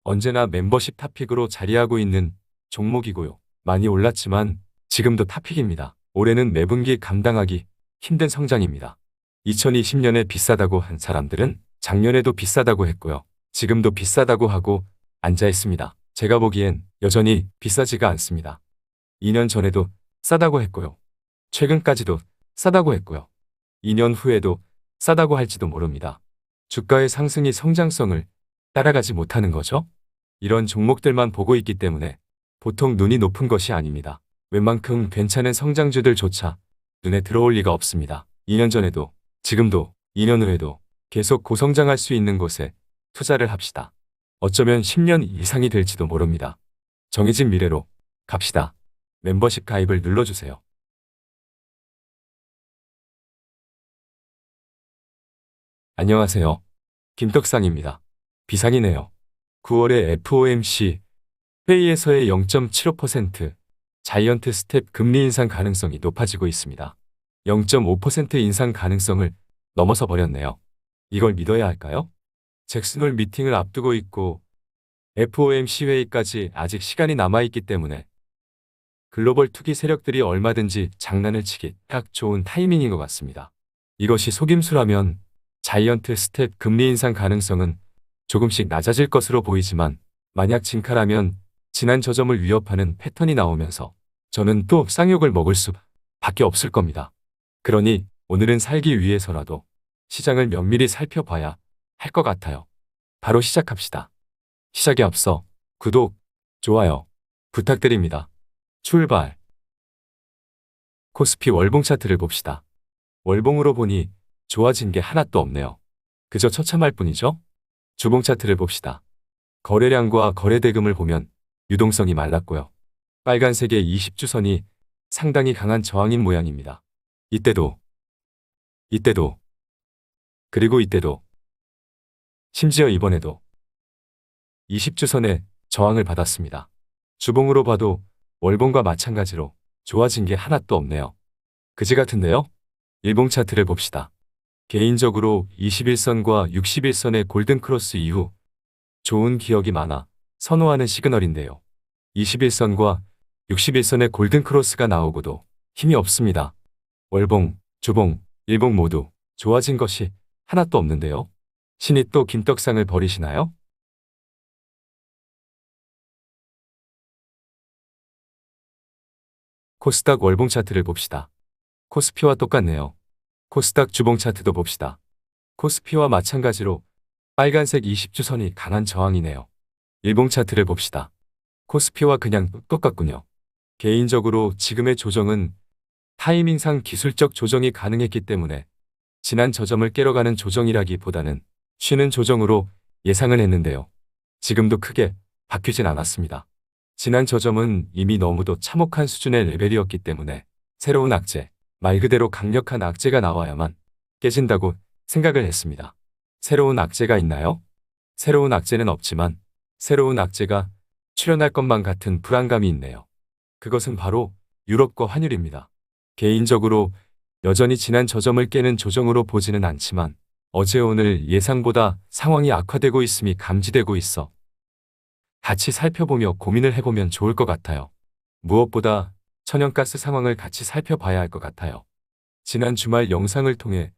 언제나 멤버십 탑픽으로 자리하고 있는 종목이고요. 많이 올랐지만 지금도 탑픽입니다. 올해는 매분기 감당하기 힘든 성장입니다. 2020년에 비싸다고 한 사람들은 작년에도 비싸다고 했고요. 지금도 비싸다고 하고 앉아 있습니다. 제가 보기엔 여전히 비싸지가 않습니다. 2년 전에도 싸다고 했고요. 최근까지도 싸다고 했고요. 2년 후에도 싸다고 할지도 모릅니다. 주가의 상승이 성장성을 따라가지 못하는 거죠. 이런 종목들만 보고 있기 때문에 보통 눈이 높은 것이 아닙니다. 웬만큼 괜찮은 성장주들조차 눈에 들어올 리가 없습니다. 2년 전에도 지금도 2년 후에도 계속 고성장할 수 있는 곳에 투자를 합시다. 어쩌면 10년 이상이 될지도 모릅니다. 정해진 미래로 갑시다. 멤버십 가입을 눌러주세요. 안녕하세요. 김떡상입니다. 비상이네요. 9월에 FOMC 회의에서의 0.75% 자이언트 스텝 금리 인상 가능성이 높아지고 있습니다. 0.5% 인상 가능성을 넘어서 버렸네요. 이걸 믿어야 할까요? 잭슨홀 미팅을 앞두고 있고 FOMC 회의까지 아직 시간이 남아있기 때문에 글로벌 투기 세력들이 얼마든지 장난을 치기 딱 좋은 타이밍인 것 같습니다. 이것이 속임수라면 자이언트 스텝 금리 인상 가능성은 조금씩 낮아질 것으로 보이지만 만약 진카라면 지난 저점을 위협하는 패턴이 나오면서 저는 또 쌍욕을 먹을 수밖에 없을 겁니다. 그러니 오늘은 살기 위해서라도 시장을 면밀히 살펴봐야 할 것 같아요. 바로 시작합시다. 시작에 앞서 구독, 좋아요 부탁드립니다. 출발! 코스피 월봉 차트를 봅시다. 월봉으로 보니 좋아진 게 하나도 없네요. 그저 처참할 뿐이죠? 주봉 차트를 봅시다. 거래량과 거래대금을 보면 유동성이 말랐고요. 빨간색의 20주선이 상당히 강한 저항인 모양입니다. 이때도, 그리고 이때도, 심지어 이번에도 20주선의 저항을 받았습니다. 주봉으로 봐도 월봉과 마찬가지로 좋아진 게 하나도 없네요. 그지 같은데요? 일봉 차트를 봅시다. 개인적으로 21선과 61선의 골든크로스 이후 좋은 기억이 많아 선호하는 시그널인데요. 21선과 61선의 골든크로스가 나오고도 힘이 없습니다. 월봉, 주봉, 일봉 모두 좋아진 것이 하나도 없는데요. 신이 또 김떡상을 버리시나요? 코스닥 월봉 차트를 봅시다. 코스피와 똑같네요. 코스닥 주봉 차트도 봅시다. 코스피와 마찬가지로 빨간색 20주선이 강한 저항이네요. 일봉 차트를 봅시다. 코스피와 그냥 똑같군요. 개인적으로 지금의 조정은 타이밍상 기술적 조정이 가능했기 때문에 지난 저점을 깨러가는 조정이라기보다는 쉬는 조정으로 예상을 했는데요. 지금도 크게 바뀌진 않았습니다. 지난 저점은 이미 너무도 참혹한 수준의 레벨이었기 때문에 새로운 악재, 말 그대로 강력한 악재가 나와야만 깨진다고 생각을 했습니다. 새로운 악재가 있나요? 새로운 악재는 없지만 새로운 악재가 출현할 것만 같은 불안감이 있네요. 그것은 바로 유럽과 환율입니다. 개인적으로 여전히 지난 저점을 깨는 조정으로 보지는 않지만 어제 오늘 예상보다 상황이 악화되고 있음이 감지되고 있어 같이 살펴보며 고민을 해보면 좋을 것 같아요. 무엇보다 천연가스 상황을 같이 살펴봐야 할 것 같아요. 지난 주말 영상을 통해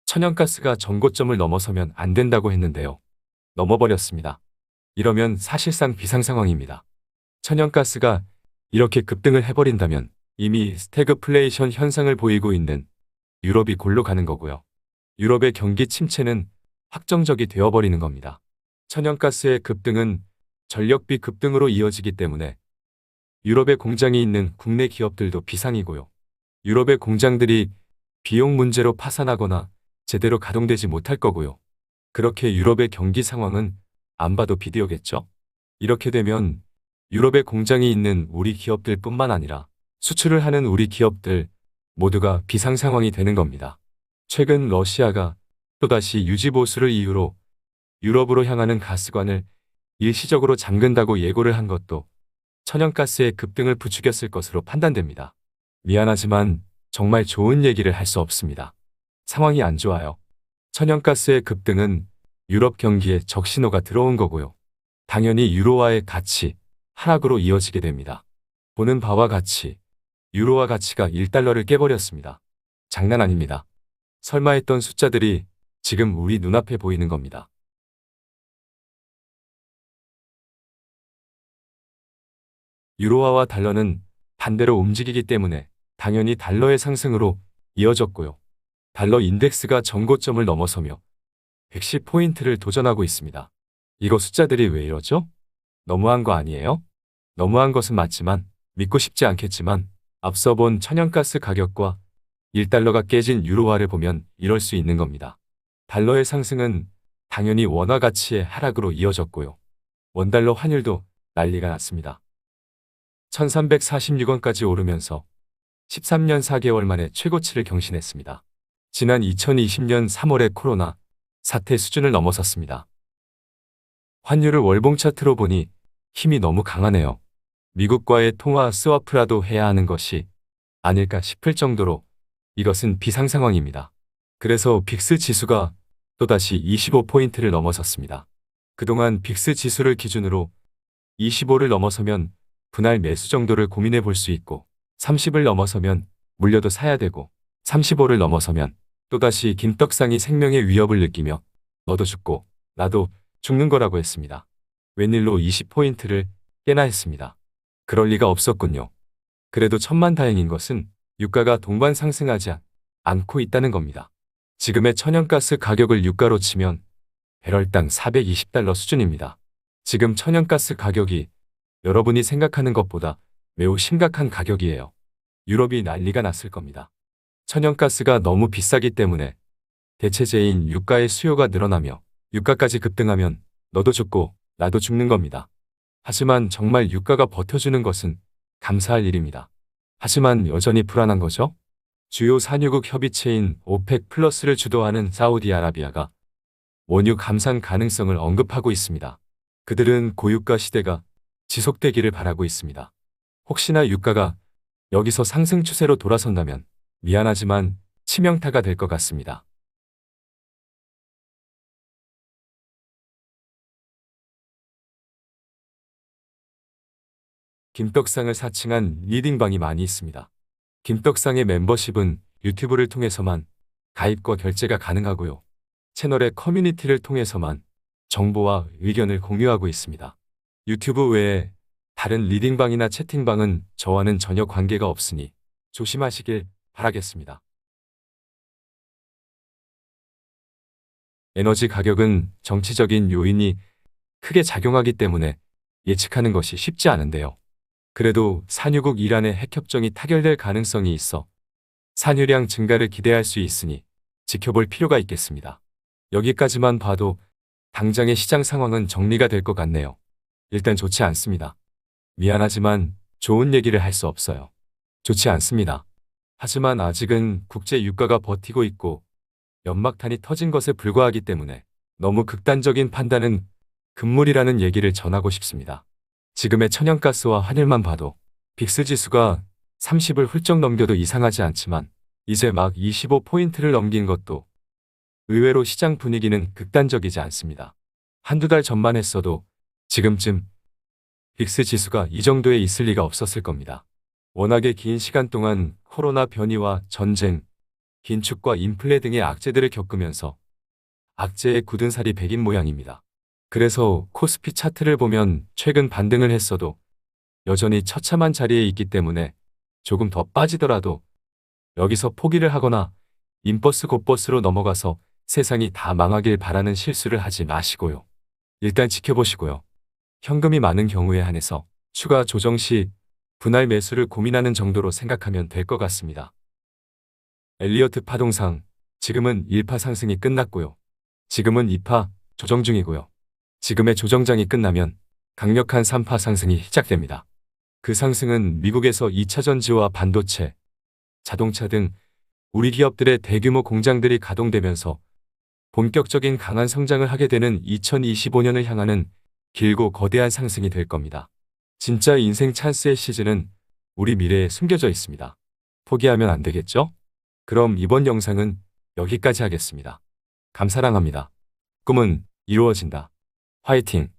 천연가스가 전고점을 넘어서면 안 된다고 했는데요. 넘어버렸습니다. 이러면 사실상 비상 상황입니다. 천연가스가 이렇게 급등을 해버린다면 이미 스태그플레이션 현상을 보이고 있는 유럽이 골로 가는 거고요. 유럽의 경기 침체는 확정적이 되어버리는 겁니다. 천연가스의 급등은 전력비 급등으로 이어지기 때문에 유럽의 공장이 있는 국내 기업들도 비상이고요. 유럽의 공장들이 비용 문제로 파산하거나 제대로 가동되지 못할 거고요. 그렇게 유럽의 경기 상황은 안 봐도 비디오겠죠? 이렇게 되면 유럽의 공장이 있는 우리 기업들 뿐만 아니라 수출을 하는 우리 기업들 모두가 비상 상황이 되는 겁니다. 최근 러시아가 또다시 유지보수를 이유로 유럽으로 향하는 가스관을 일시적으로 잠근다고 예고를 한 것도 천연가스의 급등을 부추겼을 것으로 판단됩니다. 미안하지만 정말 좋은 얘기를 할 수 없습니다. 상황이 안 좋아요. 천연가스의 급등은 유럽 경기에 적신호가 들어온 거고요. 당연히 유로화의 가치 하락으로 이어지게 됩니다. 보는 바와 같이 유로화 가치가 1달러를 깨버렸습니다. 장난 아닙니다. 설마 했던 숫자들이 지금 우리 눈앞에 보이는 겁니다. 유로화와 달러는 반대로 움직이기 때문에 당연히 달러의 상승으로 이어졌고요. 달러 인덱스가 전고점을 넘어서며 110포인트를 도전하고 있습니다. 이거 숫자들이 왜 이러죠? 너무한 거 아니에요? 너무한 것은 맞지만 믿고 싶지 않겠지만 앞서 본 천연가스 가격과 1달러가 깨진 유로화를 보면 이럴 수 있는 겁니다. 달러의 상승은 당연히 원화 가치의 하락으로 이어졌고요. 원달러 환율도 난리가 났습니다. 1346원까지 오르면서 13년 4개월 만에 최고치를 경신했습니다. 지난 2020년 3월에 코로나 사태 수준을 넘어섰습니다. 환율을 월봉 차트로 보니 힘이 너무 강하네요. 미국과의 통화 스와프라도 해야 하는 것이 아닐까 싶을 정도로 이것은 비상 상황입니다. 그래서 빅스 지수가 또다시 25포인트를 넘어섰습니다. 그동안 빅스 지수를 기준으로 25를 넘어서면 분할 매수 정도를 고민해 볼 수 있고 30을 넘어서면 물려도 사야 되고 35를 넘어서면 또다시 김떡상이 생명의 위협을 느끼며 너도 죽고 나도 죽는 거라고 했습니다. 웬일로 20포인트를 깨나 했습니다. 그럴 리가 없었군요. 그래도 천만다행인 것은 유가가 동반 상승하지 않고 있다는 겁니다. 지금의 천연가스 가격을 유가로 치면 배럴당 420달러 수준입니다. 지금 천연가스 가격이 여러분이 생각하는 것보다 매우 심각한 가격이에요. 유럽이 난리가 났을 겁니다. 천연가스가 너무 비싸기 때문에 대체재인 유가의 수요가 늘어나며 유가까지 급등하면 너도 죽고 나도 죽는 겁니다. 하지만 정말 유가가 버텨주는 것은 감사할 일입니다. 하지만 여전히 불안한 거죠? 주요 산유국 협의체인 오펙 플러스를 주도하는 사우디아라비아가 원유 감산 가능성을 언급하고 있습니다. 그들은 고유가 시대가 지속되기를 바라고 있습니다. 혹시나 유가가 여기서 상승 추세로 돌아선다면 미안하지만 치명타가 될 것 같습니다. 김떡상을 사칭한 리딩방이 많이 있습니다. 김떡상의 멤버십은 유튜브를 통해서만 가입과 결제가 가능하고요. 채널의 커뮤니티를 통해서만 정보와 의견을 공유하고 있습니다. 유튜브 외에 다른 리딩방이나 채팅방은 저와는 전혀 관계가 없으니 조심하시길 바라겠습니다. 에너지 가격은 정치적인 요인이 크게 작용하기 때문에 예측하는 것이 쉽지 않은데요. 그래도 산유국 이란의 핵협정이 타결될 가능성이 있어 산유량 증가를 기대할 수 있으니 지켜볼 필요가 있겠습니다. 여기까지만 봐도 당장의 시장 상황은 정리가 될 것 같네요. 일단 좋지 않습니다. 미안하지만 좋은 얘기를 할 수 없어요. 좋지 않습니다. 하지만 아직은 국제 유가가 버티고 있고 연막탄이 터진 것에 불과하기 때문에 너무 극단적인 판단은 금물이라는 얘기를 전하고 싶습니다. 지금의 천연가스와 환율만 봐도 빅스 지수가 30을 훌쩍 넘겨도 이상하지 않지만 이제 막 25포인트를 넘긴 것도 의외로 시장 분위기는 극단적이지 않습니다. 한두 달 전만 했어도 지금쯤 빅스 지수가 이 정도에 있을 리가 없었을 겁니다. 워낙에 긴 시간 동안 코로나 변이와 전쟁, 긴축과 인플레 등의 악재들을 겪으면서 악재의 굳은 살이 배긴 모양입니다. 그래서 코스피 차트를 보면 최근 반등을 했어도 여전히 처참한 자리에 있기 때문에 조금 더 빠지더라도 여기서 포기를 하거나 인버스 곧버스로 넘어가서 세상이 다 망하길 바라는 실수를 하지 마시고요. 일단 지켜보시고요. 현금이 많은 경우에 한해서 추가 조정 시 분할 매수를 고민하는 정도로 생각하면 될 것 같습니다. 엘리어트 파동상 지금은 1파 상승이 끝났고요. 지금은 2파 조정 중이고요. 지금의 조정장이 끝나면 강력한 3파 상승이 시작됩니다. 그 상승은 미국에서 2차 전지와 반도체, 자동차 등 우리 기업들의 대규모 공장들이 가동되면서 본격적인 강한 성장을 하게 되는 2025년을 향하는 길고 거대한 상승이 될 겁니다. 진짜 인생 찬스의 시즌은 우리 미래에 숨겨져 있습니다. 포기하면 안 되겠죠? 그럼 이번 영상은 여기까지 하겠습니다. 감사랑합니다. 꿈은 이루어진다. 화이팅!